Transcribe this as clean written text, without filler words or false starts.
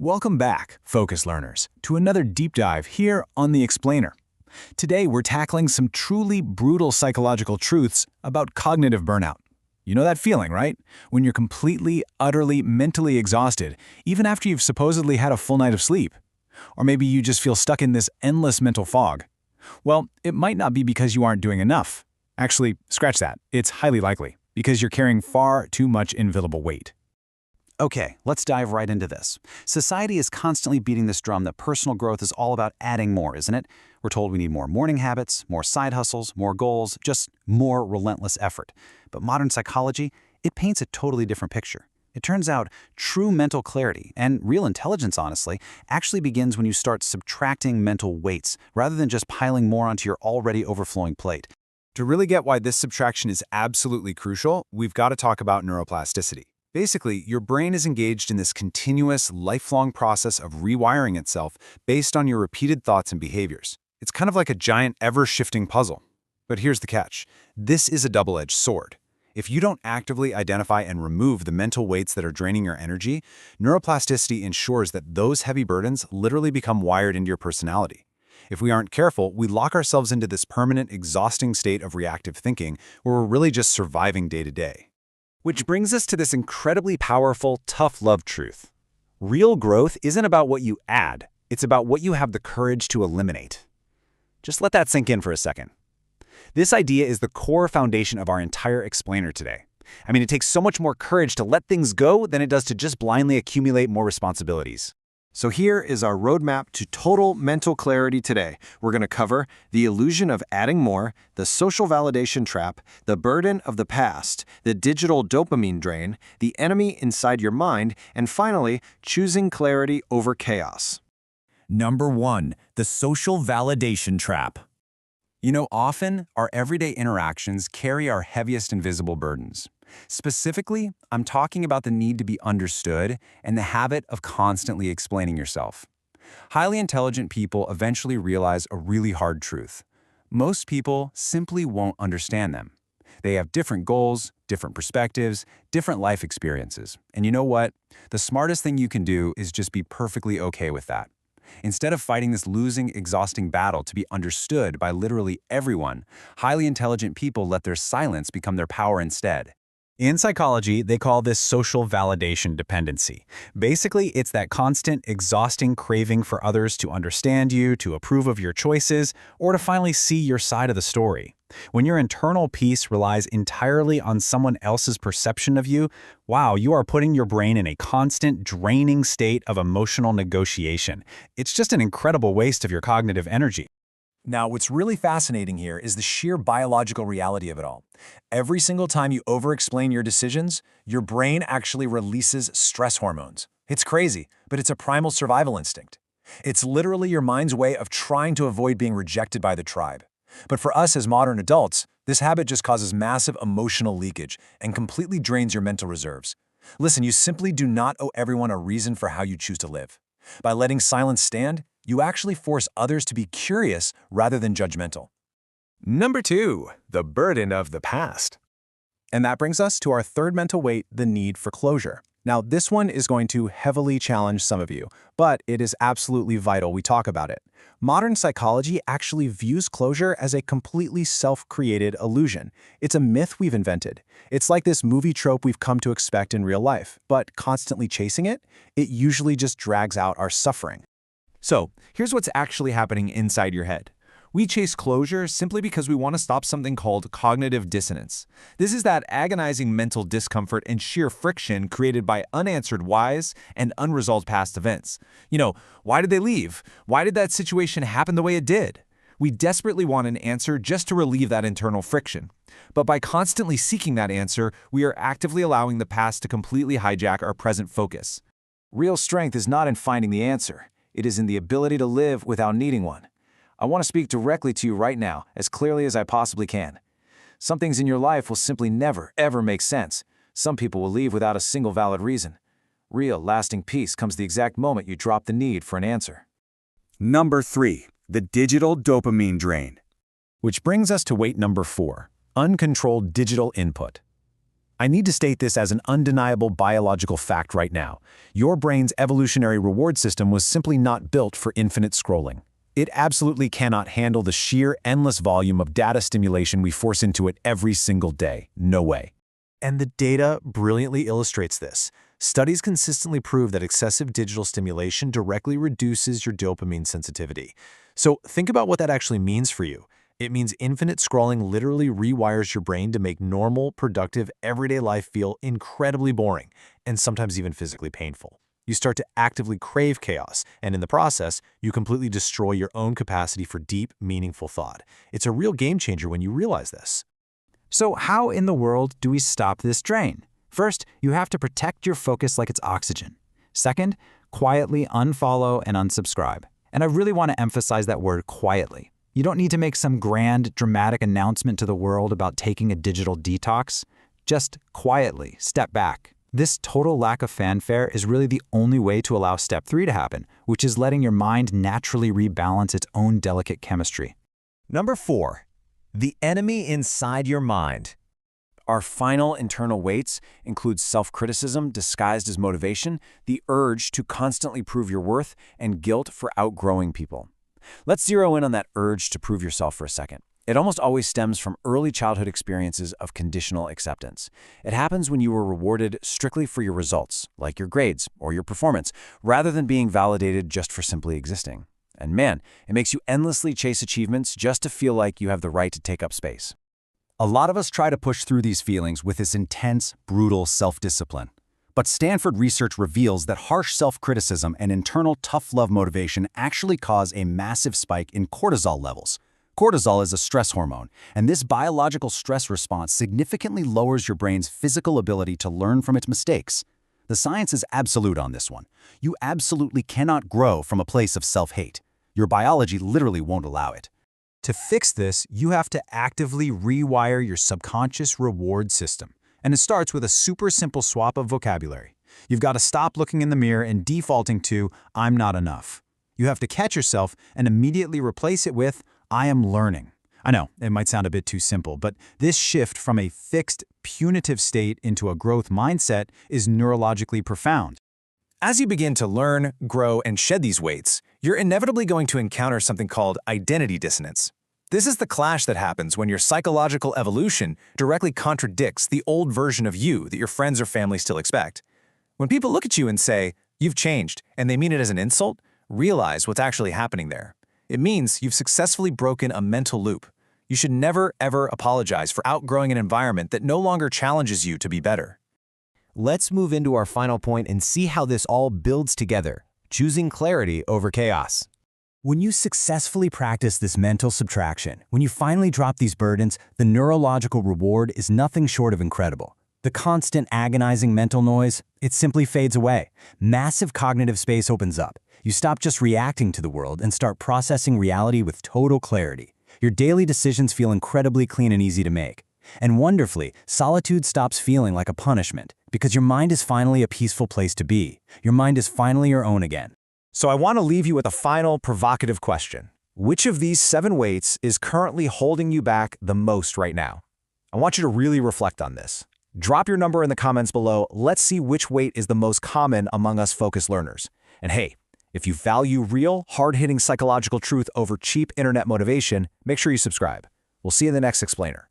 Welcome back, Focus Learners, to another deep dive here on The Explainer. Today, we're tackling some truly brutal psychological truths about cognitive burnout. You know that feeling, right? When you're completely, utterly, mentally exhausted, even after you've supposedly had a full night of sleep. Or maybe you just feel stuck in this endless mental fog. Well, it might not be because you aren't doing enough. Actually, scratch that. It's highly likely, because you're carrying far too much invisible weight. Okay, let's dive right into this. Society is constantly beating this drum that personal growth is all about adding more, isn't it? We're told we need more morning habits, more side hustles, more goals, just more relentless effort. But modern psychology, it paints a totally different picture. It turns out true mental clarity, and real intelligence, honestly, actually begins when you start subtracting mental weights, rather than just piling more onto your already overflowing plate. To really get why this subtraction is absolutely crucial, we've got to talk about neuroplasticity. Basically, your brain is engaged in this continuous, lifelong process of rewiring itself based on your repeated thoughts and behaviors. It's kind of like a giant, ever-shifting puzzle. But here's the catch. This is a double-edged sword. If you don't actively identify and remove the mental weights that are draining your energy, neuroplasticity ensures that those heavy burdens literally become wired into your personality. If we aren't careful, we lock ourselves into this permanent, exhausting state of reactive thinking where we're really just surviving day to day. Which brings us to this incredibly powerful, tough love truth. Real growth isn't about what you add, it's about what you have the courage to eliminate. Just let that sink in for a second. This idea is the core foundation of our entire explainer today. I mean, it takes so much more courage to let things go than it does to just blindly accumulate more responsibilities. So here is our roadmap to total mental clarity today. We're going to cover the illusion of adding more, the social validation trap, the burden of the past, the digital dopamine drain, the enemy inside your mind, and finally, choosing clarity over chaos. Number 1, the social validation trap. You know, often, our everyday interactions carry our heaviest invisible burdens. Specifically, I'm talking about the need to be understood and the habit of constantly explaining yourself. Highly intelligent people eventually realize a really hard truth. Most people simply won't understand them. They have different goals, different perspectives, different life experiences. And you know what? The smartest thing you can do is just be perfectly okay with that. Instead of fighting this losing, exhausting battle to be understood by literally everyone, highly intelligent people let their silence become their power instead. In psychology, they call this social validation dependency. Basically, it's that constant, exhausting craving for others to understand you, to approve of your choices, or to finally see your side of the story. When your internal peace relies entirely on someone else's perception of you, wow, you are putting your brain in a constant, draining state of emotional negotiation. It's just an incredible waste of your cognitive energy. Now, what's really fascinating here is the sheer biological reality of it all. Every single time you over-explain your decisions, your brain actually releases stress hormones. It's crazy, but it's a primal survival instinct. It's literally your mind's way of trying to avoid being rejected by the tribe. But for us as modern adults, this habit just causes massive emotional leakage and completely drains your mental reserves. Listen, you simply do not owe everyone a reason for how you choose to live. By letting silence stand, you actually force others to be curious rather than judgmental. Number 2, the burden of the past. And that brings us to our third mental weight, the need for closure. Now, this one is going to heavily challenge some of you, but it is absolutely vital we talk about it. Modern psychology actually views closure as a completely self-created illusion. It's a myth we've invented. It's like this movie trope we've come to expect in real life, but constantly chasing it, it usually just drags out our suffering. So, here's what's actually happening inside your head. We chase closure simply because we want to stop something called cognitive dissonance. This is that agonizing mental discomfort and sheer friction created by unanswered whys and unresolved past events. You know, why did they leave? Why did that situation happen the way it did? We desperately want an answer just to relieve that internal friction. But by constantly seeking that answer, we are actively allowing the past to completely hijack our present focus. Real strength is not in finding the answer. It is in the ability to live without needing one. I want to speak directly to you right now, as clearly as I possibly can. Some things in your life will simply never, ever make sense. Some people will leave without a single valid reason. Real, lasting peace comes the exact moment you drop the need for an answer. Number 3, the digital dopamine drain. Which brings us to weight number 4, uncontrolled digital input. I need to state this as an undeniable biological fact right now. Your brain's evolutionary reward system was simply not built for infinite scrolling. It absolutely cannot handle the sheer endless volume of data stimulation we force into it every single day. No way. And the data brilliantly illustrates this. Studies consistently prove that excessive digital stimulation directly reduces your dopamine sensitivity. So think about what that actually means for you. It means infinite scrolling literally rewires your brain to make normal, productive, everyday life feel incredibly boring and sometimes even physically painful. You start to actively crave chaos, and in the process, you completely destroy your own capacity for deep, meaningful thought. It's a real game changer when you realize this. So how in the world do we stop this drain? First, you have to protect your focus like it's oxygen. Second, quietly unfollow and unsubscribe. And I really want to emphasize that word quietly. You don't need to make some grand, dramatic announcement to the world about taking a digital detox. Just quietly step back. This total lack of fanfare is really the only way to allow step 3 to happen, which is letting your mind naturally rebalance its own delicate chemistry. Number 4. The enemy inside your mind. Our final internal weights include self-criticism disguised as motivation, the urge to constantly prove your worth, and guilt for outgrowing people. Let's zero in on that urge to prove yourself for a second. It almost always stems from early childhood experiences of conditional acceptance. It happens when you were rewarded strictly for your results, like your grades or your performance, rather than being validated just for simply existing. And man, it makes you endlessly chase achievements just to feel like you have the right to take up space. A lot of us try to push through these feelings with this intense, brutal self-discipline. But Stanford research reveals that harsh self-criticism and internal tough love motivation actually cause a massive spike in cortisol levels. Cortisol is a stress hormone, and this biological stress response significantly lowers your brain's physical ability to learn from its mistakes. The science is absolute on this one. You absolutely cannot grow from a place of self-hate. Your biology literally won't allow it. To fix this, you have to actively rewire your subconscious reward system. And it starts with a super simple swap of vocabulary. You've got to stop looking in the mirror and defaulting to, "I'm not enough." You have to catch yourself and immediately replace it with, "I am learning." I know, it might sound a bit too simple, but this shift from a fixed, punitive state into a growth mindset is neurologically profound. As you begin to learn, grow, and shed these weights, you're inevitably going to encounter something called identity dissonance. This is the clash that happens when your psychological evolution directly contradicts the old version of you that your friends or family still expect. When people look at you and say, "You've changed," and they mean it as an insult, realize what's actually happening there. It means you've successfully broken a mental loop. You should never, ever apologize for outgrowing an environment that no longer challenges you to be better. Let's move into our final point and see how this all builds together, choosing clarity over chaos. When you successfully practice this mental subtraction, when you finally drop these burdens, the neurological reward is nothing short of incredible. The constant agonizing mental noise, it simply fades away. Massive cognitive space opens up. You stop just reacting to the world and start processing reality with total clarity. Your daily decisions feel incredibly clean and easy to make. And wonderfully, solitude stops feeling like a punishment because your mind is finally a peaceful place to be. Your mind is finally your own again. So I want to leave you with a final provocative question. Which of these 7 weights is currently holding you back the most right now? I want you to really reflect on this. Drop your number in the comments below. Let's see which weight is the most common among us focused learners. And hey, if you value real, hard-hitting psychological truth over cheap internet motivation, make sure you subscribe. We'll see you in the next explainer.